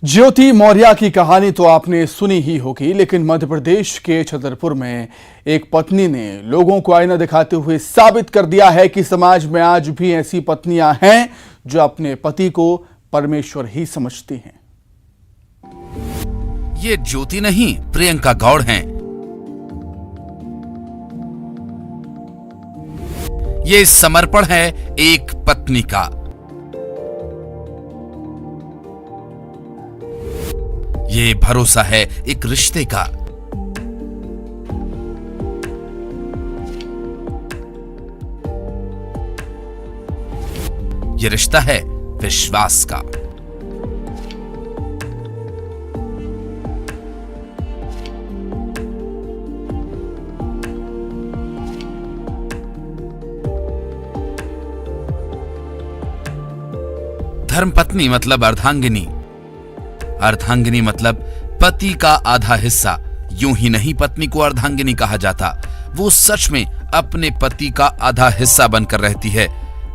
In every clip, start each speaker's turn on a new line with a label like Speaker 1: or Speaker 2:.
Speaker 1: ज्योति मौर्य की कहानी तो आपने सुनी ही होगी, लेकिन मध्य प्रदेश के छतरपुर में एक पत्नी ने लोगों को आईना दिखाते हुए साबित कर दिया है कि समाज में आज भी ऐसी पत्नियां हैं जो अपने पति को परमेश्वर ही समझती हैं।
Speaker 2: ये ज्योति नहीं, प्रियंका गौड़ हैं। ये समर्पण है एक पत्नी का। ये भरोसा है एक रिश्ते का। ये रिश्ता है विश्वास का। धर्मपत्नी मतलब अर्धांगिनी। अर्धांगिनी मतलब पति का आधा हिस्सा। यूं ही नहीं पत्नी को अर्धांगिनी कहा जाता, वो सच में अपने पति का आधा हिस्सा बनकर रहती है।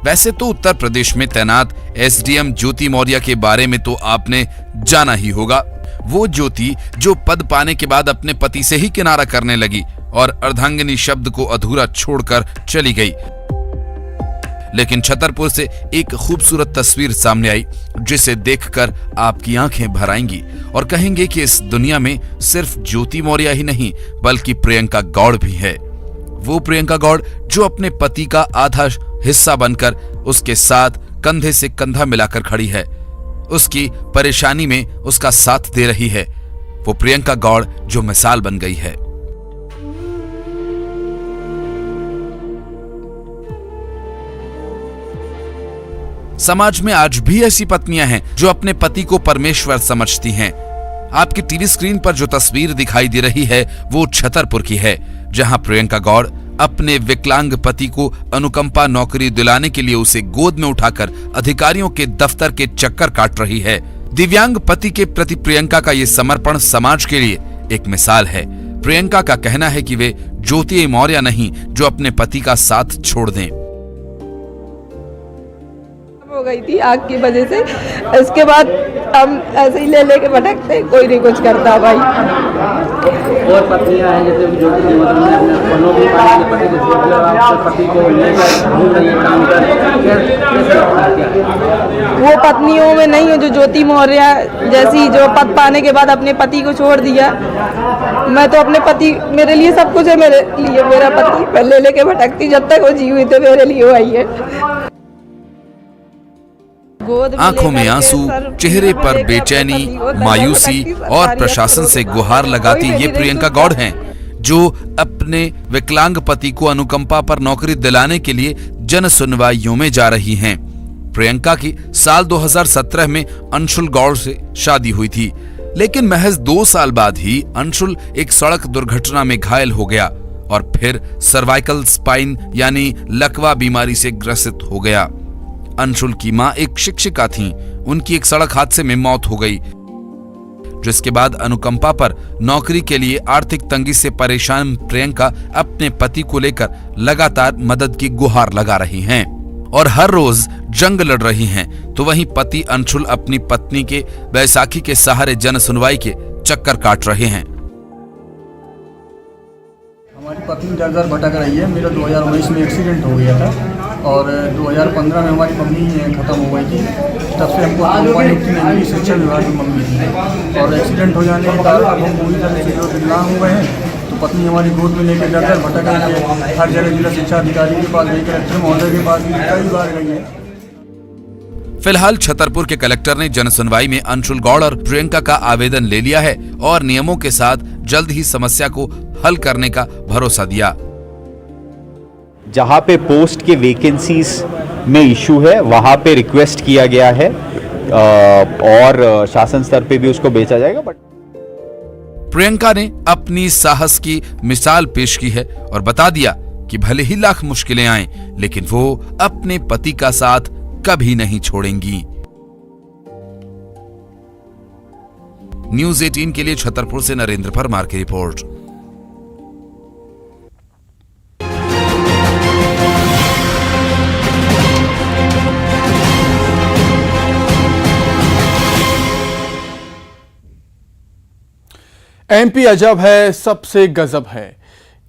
Speaker 2: वैसे तो उत्तर प्रदेश में तैनात एसडीएम ज्योति मौर्य के बारे में तो आपने जाना ही होगा। वो ज्योति जो पद पाने के बाद अपने पति से ही किनारा करने लगी और अर्धांगिनी शब्द को अधूरा छोड़कर चली गई। लेकिन छतरपुर से एक खूबसूरत तस्वीर सामने आई जिसे देखकर आपकी आंखें भर आएंगी और कहेंगे कि इस दुनिया में सिर्फ ज्योति मौर्य ही नहीं बल्कि प्रियंका गौड़ भी है। वो प्रियंका गौड़ जो अपने पति का आधा हिस्सा बनकर उसके साथ कंधे से कंधा मिलाकर खड़ी है, उसकी परेशानी में उसका साथ दे रही है। वो प्रियंका गौड़ जो मिसाल बन गई है। समाज में आज भी ऐसी पत्नियां हैं जो अपने पति को परमेश्वर समझती हैं। आपकी टीवी स्क्रीन पर जो तस्वीर दिखाई दे रही है वो छतरपुर की है, जहां प्रियंका गौड़ अपने विकलांग पति को अनुकंपा नौकरी दिलाने के लिए उसे गोद में उठाकर अधिकारियों के दफ्तर के चक्कर काट रही है। दिव्यांग पति के प्रति प्रियंका का ये समर्पण समाज के लिए एक मिसाल है। प्रियंका का कहना है कि वे ज्योति मौर्य नहीं जो अपने पति का साथ छोड़ दें।
Speaker 3: हो गई थी आग की वजह से। इसके बाद हम ऐसे ही ले लेके भटकते, कोई नहीं कुछ करता भाई।
Speaker 4: और पत्नियां हैं जैसे ज्योति मौर्य ने अपने नौकरी पाने के पति को छोड़ दिया, आपके पति को लेकर घूम रही है काम कर।
Speaker 3: वो पत्नियों में नहीं हो जो ज्योति मौर्य जैसी जो पद पाने के बाद अपने पति को छोड़ दिया। मैं तो अपने पति, मेरे लिए सब कुछ है, मेरे लिए मेरा पति। मैं ले लेके भटकती जब तक वो जी हुई थे, मेरे लिए वो आई है।
Speaker 2: आंखों में आंसू, चेहरे पर बेचैनी, मायूसी और प्रशासन से गुहार लगाती ये प्रियंका गौड़ हैं जो अपने विकलांग पति को अनुकंपा पर नौकरी दिलाने के लिए जन सुनवाइयों में जा रही हैं। प्रियंका की साल 2017 में अंशुल गौड़ से शादी हुई थी, लेकिन महज 2 साल बाद ही अंशुल एक सड़क दुर्घटना में घायल हो गया और फिर सर्वाइकल स्पाइन यानी लकवा बीमारी से ग्रसित हो गया। अंशुल की मां एक शिक्षिका थीं, उनकी एक सड़क हादसे में मौत हो गई, जिसके बाद अनुकंपा पर नौकरी के लिए आर्थिक तंगी से परेशान प्रियंका अपने पति को लेकर लगातार मदद की गुहार लगा रही हैं और हर रोज जंग लड़ रही हैं। तो वहीं पति अंशुल अपनी पत्नी के बैसाखी के सहारे जन सुनवाई के चक्कर काट रहे हैं।
Speaker 5: हमारी पत्नी दर भटक रही है। मेरा 2019 में एक्सीडेंट हो गया था और 2015 में हमारी मम्मी खत्म हो गई थी। तब से हमको नियुक्ति नहीं मिली शिक्षा विभाग की मम्मी थी और एक्सीडेंट हो जाने के बाद हम पूरी तरह से जो विकलांग हुए हैं। तो पत्नी हमारी गोद में लेकर दर भटक रही है। हर जगह जिला शिक्षा अधिकारी के पास गई, कलेक्टर महोदय के पास कई बार गई है।
Speaker 2: फिलहाल छतरपुर के कलेक्टर ने जन सुनवाई में अंशुल गौड़ और प्रियंका का आवेदन ले लिया है और नियमों के साथ जल्द ही समस्या को हल करने का भरोसा दिया।
Speaker 6: जहां पे पोस्ट के वैकेंसीज में इशू है वहां पे रिक्वेस्ट किया गया है और शासन स्तर पे भी उसको बेचा जाएगा। बट
Speaker 2: प्रियंका ने अपनी साहस की मिसाल पेश की है और बता दिया कि भले ही लाख मुश्किलें आएं, लेकिन वो अपने पति का साथ कभी नहीं छोड़ेंगी। न्यूज़ 18 के लिए छतरपुर से नरेंद्र परमार की रिपोर्ट।
Speaker 1: एमपी अजब है, सबसे गजब है।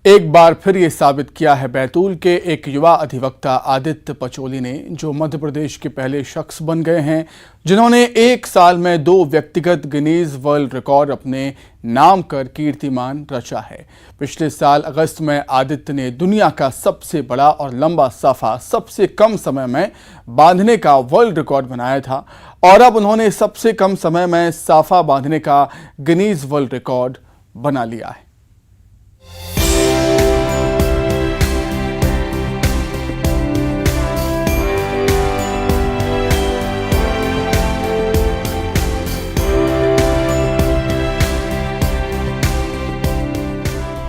Speaker 1: एक बार फिर ये साबित किया है बैतूल के एक युवा अधिवक्ता आदित्य पचौली ने, जो मध्य प्रदेश के पहले शख्स बन गए हैं जिन्होंने एक साल में 2 व्यक्तिगत गिनीज वर्ल्ड रिकॉर्ड अपने नाम कर कीर्तिमान रचा है। पिछले साल अगस्त में आदित्य ने दुनिया का सबसे बड़ा और लंबा साफा सबसे कम समय में बांधने का वर्ल्ड रिकॉर्ड बनाया था और अब उन्होंने सबसे कम समय में साफा बांधने का गिनीज वर्ल्ड रिकॉर्ड बना लिया है।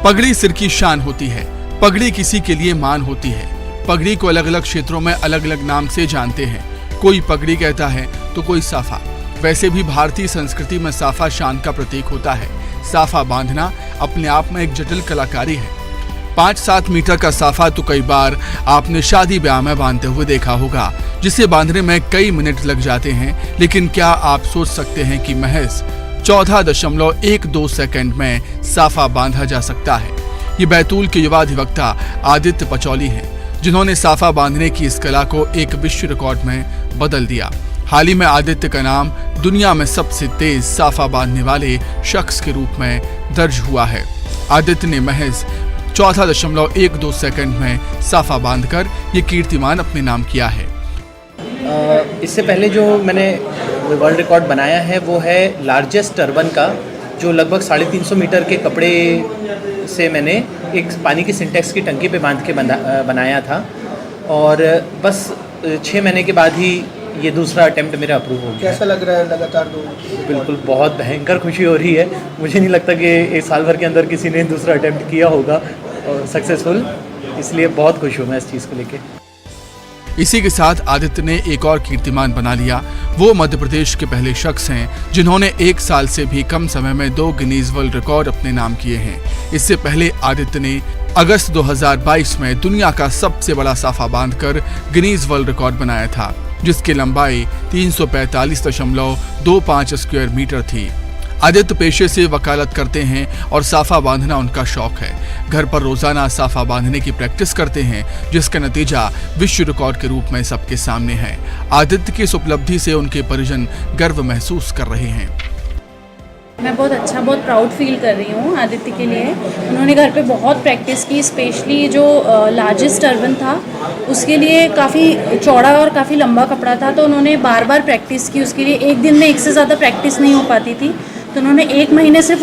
Speaker 1: पगड़ी सिर की शान होती है, पगड़ी किसी के लिए मान होती है। पगड़ी को अलग अलग क्षेत्रों में अलग अलग नाम से जानते हैं। कोई पगड़ी कहता है तो कोई साफा। वैसे भी भारतीय संस्कृति में साफा शान का प्रतीक होता है। साफा बांधना अपने आप में एक जटिल कलाकारी है। 5-7 मीटर का साफा तो कई बार आपने शादी ब्याह में बांधते हुए देखा होगा, जिसे बांधने में कई मिनट लग जाते हैं। लेकिन क्या आप सोच सकते हैं कि महज 14.12 सेकंड में साफा बांधा जा सकता है। ये बैतूल के युवा अधिवक्ता आदित्य पचौली हैं, जिन्होंने साफा बांधने की इस कला को एक विश्व रिकॉर्ड में बदल दिया। हाल ही में आदित्य का नाम दुनिया में सबसे तेज साफा बांधने वाले शख्स के रूप में दर्ज हुआ है। आदित्य ने महज 14.12 सेकंड में साफा बांधकर ये कीर्तिमान अपने नाम किया है।
Speaker 7: इससे पहले जो मैंने वर्ल्ड रिकॉर्ड बनाया है वो है लार्जेस्ट टर्बन का, जो लगभग 350 मीटर के कपड़े से मैंने एक पानी की सिंटेक्स की टंकी पे बांध के बनाया था और बस 6 महीने के बाद ही ये दूसरा अटेम्प्ट मेरा अप्रूव हो गया।
Speaker 5: कैसा लग रहा है लगातार 2?
Speaker 7: बिल्कुल बहुत भयंकर खुशी हो रही है। मुझे नहीं लगता कि एक साल भर के अंदर किसी ने दूसरा अटेम्प्ट किया होगा और सक्सेसफुल, इसलिए बहुत खुश हूँ मैं इस चीज़ को लेके।
Speaker 1: इसी के साथ आदित्य ने एक और कीर्तिमान बना लिया। वो मध्य प्रदेश के पहले शख्स हैं जिन्होंने एक साल से भी कम समय में 2 गिनीज वर्ल्ड रिकॉर्ड अपने नाम किए हैं। इससे पहले आदित्य ने अगस्त 2022 में दुनिया का सबसे बड़ा साफा बांधकर गिनीज वर्ल्ड रिकॉर्ड बनाया था, जिसकी लंबाई 345.25 स्क्वायर मीटर थी। आदित्य पेशे से वकालत करते हैं और साफा बांधना उनका शौक है। घर पर रोजाना साफा बांधने की प्रैक्टिस करते हैं, जिसका नतीजा विश्व रिकॉर्ड के रूप में सबके सामने है। आदित्य की इस उपलब्धि से उनके परिजन गर्व महसूस कर रहे हैं।
Speaker 8: मैं बहुत प्राउड फील कर रही हूँ आदित्य के लिए। उन्होंने घर पे बहुत प्रैक्टिस की, स्पेशली जो लार्जेस्ट टर्बन था उसके लिए काफ़ी चौड़ा और काफ़ी लंबा कपड़ा था, तो उन्होंने बार बार प्रैक्टिस की। उसके लिए एक दिन में एक से ज़्यादा प्रैक्टिस नहीं हो पाती थी, तो उन्होंने 1 महीने से